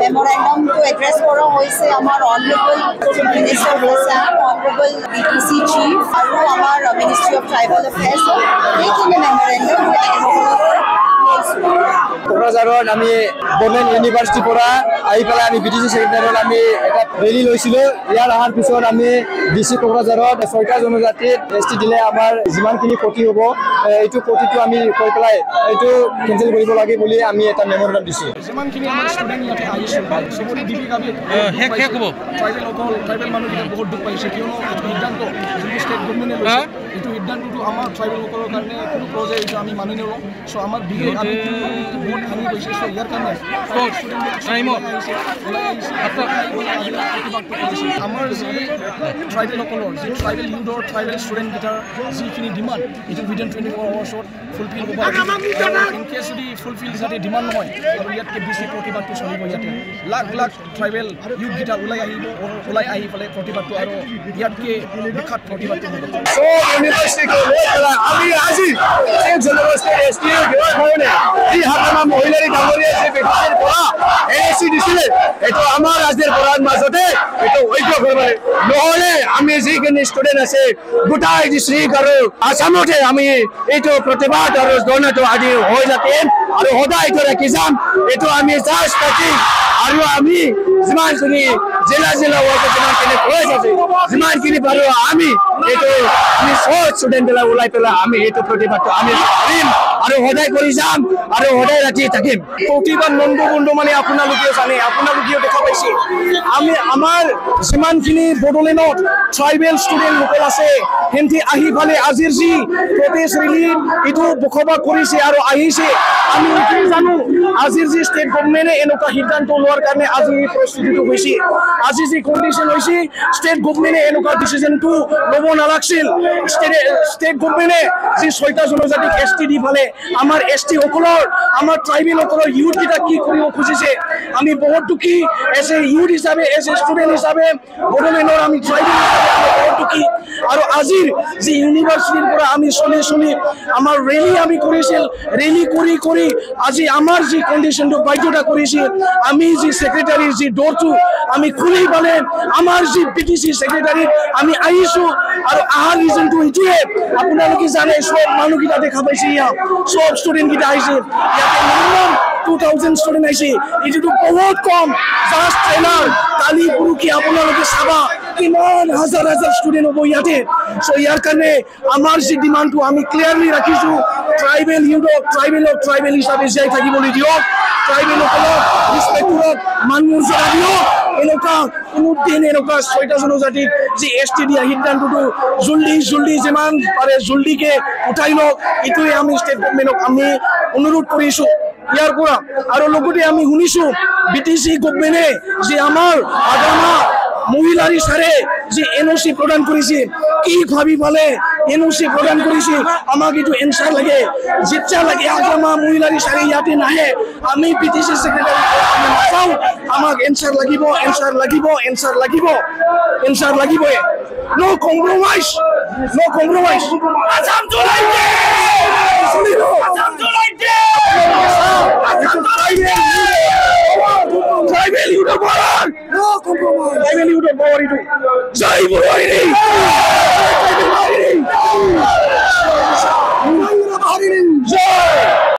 memorandum to address kora hoise amar honorable Minister of Assam, honorable BTC Chief, and amar Ministry of Tribal Affairs. Making a memorandum কোকৰাঝাৰত আমি বৰ্ডলেণ্ড ইউনিভাৰ্চিটিৰ পৰা আহি পেলাই আমি BTC চেক্ৰেটাৰিয়েটত আমি এটা ৰেলী লৈছিলোঁ। ইয়াৰ অহাৰ পিছত আমি DC কোকৰাঝাৰত 6টা জনজাতিত ST দিলে আমাৰ যিমানখিনি ক্ষতি হ'ব এইটো ক্ষতিটো আমি কৈ পেলাই এইটো কেঞ্চেল কৰিব লাগে বুলি আমি এটা মেমৰেণ্ডাম দিছোঁ। যিমানখিনি আমাৰ ষ্টুডেণ্ট ইয়াতে আহিছে চবৰে দিবিকাবি শেষ হ'ব। ট্ৰাইবেল মানুহবিলাক বহুত দুখ পাইছে কিয়নো এইটো সিদ্ধান্ত যোনটো ষ্টেট গভৰ্ণমেণ্টে লৈছে এইটো সিদ্ধান্তটো আমাৰ ট্ৰাইবেলসকলৰ কাৰণে কোনো প্ৰজেক্ট এইটো আমি মানি নলওঁ। চ' আমাৰ বিশেষ আমি বহুত হানি হৈছে। চ' ইয়াৰ কাৰণে আমাৰ যি ট্ৰাইবেলসকলৰ যি ট্ৰাইবেল ইউথৰ ট্ৰাইবেল ষ্টুডেণ্টকেইটাৰ যিখিনি ডিমাণ্ড এইটো উইদিন 24 আৱাৰ্ছত ফুলফিল হ'ব লাগে। ইন কেছ যদি ফুলফিল যাতে ডিমাণ্ড নহয় আৰু ইয়াতকৈ বেছি প্ৰতিবাদটো চলিব। ইয়াতে লাখ লাখ ট্ৰাইবেল ইউথকেইটা ওলাই আহি পেলাই প্ৰতিবাদটো আৰু ইয়াতকৈ বিখ্যাত প্ৰতিবাদটো হ'ব। আমি আজি এই হাতমা মহিলাৰ ডাঙৰীয়া যে বেটিৰ পৰা এসি দিছিলে এইটো আমাৰ ৰাজ্যৰ পৰাৰ মাজতে এইটো ঐক্য কৰিব নহ'লে আমি যিখিনি ষ্টুডেণ্ট আছে গোটাই ডিষ্ট্ৰিক্ট আৰু আসামতে আমি এইটো প্ৰতিবাদ আৰু ধৰ্ণাটো আদি হৈ থাকিম আৰু সদায় এইটো ৰাখি যাম। এইটো আমি জাষ্ট পাতি আৰু আমি যিমানখিনি জিলা যিমানখিনি প্ৰয়াস আছে যিমানখিনি পাৰোঁ আমি এইটো আমি চব ষ্টুডেণ্টবিলাক ওলাই পেলাই আমি এইটো প্ৰতিবাদটো আমি কৰিম আৰু সদায় কৰি যাম আৰু সদায় ৰাতি থাকিম। প্ৰতিবাদ বন্ধু মানে আপোনালোকেও জানে, আপোনালোকেও দেখা পাইছে আমি আমাৰ যিমানখিনি বড়োলেণ্ডত ট্ৰাইবেল ষ্টুডেণ্ট লোকেল আছে সিহঁতি আহি ফালে আজিৰ যি প্ৰটেষ্ট ৰেলীত এইটো বসবাস কৰিছে আৰু আহিছে। আমি এইটোও জানো আজিৰ যি ষ্টেট গভৰ্ণমেণ্টে এনেকুৱা সিদ্ধান্ত লোৱাৰ কাৰণে আজি এই পৰিস্থিতিটো হৈছে। আজি যি কণ্ডিশ্যন হৈছে ষ্টেট গভৰ্ণমেণ্টে এনেকুৱা ডিচিশ্যনটো ল'ব নালাগিছিল। ষ্টেট গভৰ্ণমেণ্টে যি 6টা জনজাতিক ST দি ফালে আমাৰ ST সকলৰ আমাৰ ট্ৰাইবেলসকলৰ ইউথকেইটা কি কৰিব খুজিছে আমি বহুত দুখী। এজ এ ইউথ হিচাপে এজ এ ষ্টুডেণ্ট হিচাপে বড়োলেণ্ডৰ আমি ট্ৰাইবেল হিচাপে আমি বহুত দুখী। আৰু আজিৰ যি ইউনিভাৰ্চিটিৰ পৰা আমি চলি আমাৰ ৰেলী আমি কৰিছিল, ৰেলী কৰি আজি আমাৰ যি কণ্ডিশ্যনটো বাধ্যতা কৰিছিল আমি যি ছেক্ৰেটাৰীৰ যি ডৰটো আমি খুলি পালে আমাৰ যি BTC ছেক্ৰেটাৰীত আমি আহিছোঁ আৰু আহাৰ ৰিজনটো এইটোৱে আপোনালোকে জানে চব মানুহকেইটা দেখা পাইছে ইয়াত চব ষ্টুডেণ্টকেইটা আহিছে ইয়াতে মিনিমাম 2000 ষ্টুডেণ্ট আহিছে। এইটোতো বহুত কম জাষ্ট ট্ৰেইলাৰ কালি পৰহি আপোনালোকে চাবা কিমান হাজাৰ ষ্টুডেণ্ট হ'ব ইয়াতে। চ' ইয়াৰ কাৰণে আমাৰ যি ডিমাণ্ডটো আমি ক্লিয়াৰলি ৰাখিছোঁ ট্ৰাইবেল ইউথক ট্ৰাইবেল হিচাপে জীয়াই থাকিবলৈ দিয়ক, ট্ৰাইবেলসকলক ৰেচপেক্ট কৰক, মান মৰ্যাদা দিয়ক। এনেকুৱা কোনোদিন এনেকুৱা 6টা জনজাতিক যি ST দিয়া সিদ্ধান্তটো জল্দি যিমান পাৰে জল্দিকে উঠাই লওক এইটোৱে আমি ষ্টেট গভৰ্ণমেণ্টক আমি অনুৰোধ কৰিছোঁ ইয়াৰ পৰা। আৰু লগতে আমি শুনিছোঁ BTC গভৰ্ণমেণ্টে যে আমাৰ আগামা মহিলাৰ ইচাৰে যে NOC প্ৰদান কৰিছে কি ভাবি পালে NOC প্ৰদান কৰিছে আমাক এইটো এনচাৰ লাগে। যেতিয়া লাগে আগামা মহিলাৰ ইচাৰে ইয়াতে নাহে আমি BTC ছেক্ৰেটাৰী আমি নাচাওঁ, আমাক এনচাৰ লাগিবই। নো কম্প্ৰমাইজ আসাম চলাইছে ট্ৰাইবেল ইউথৰ পাৱাৰ, জয় বড়োলেণ্ড।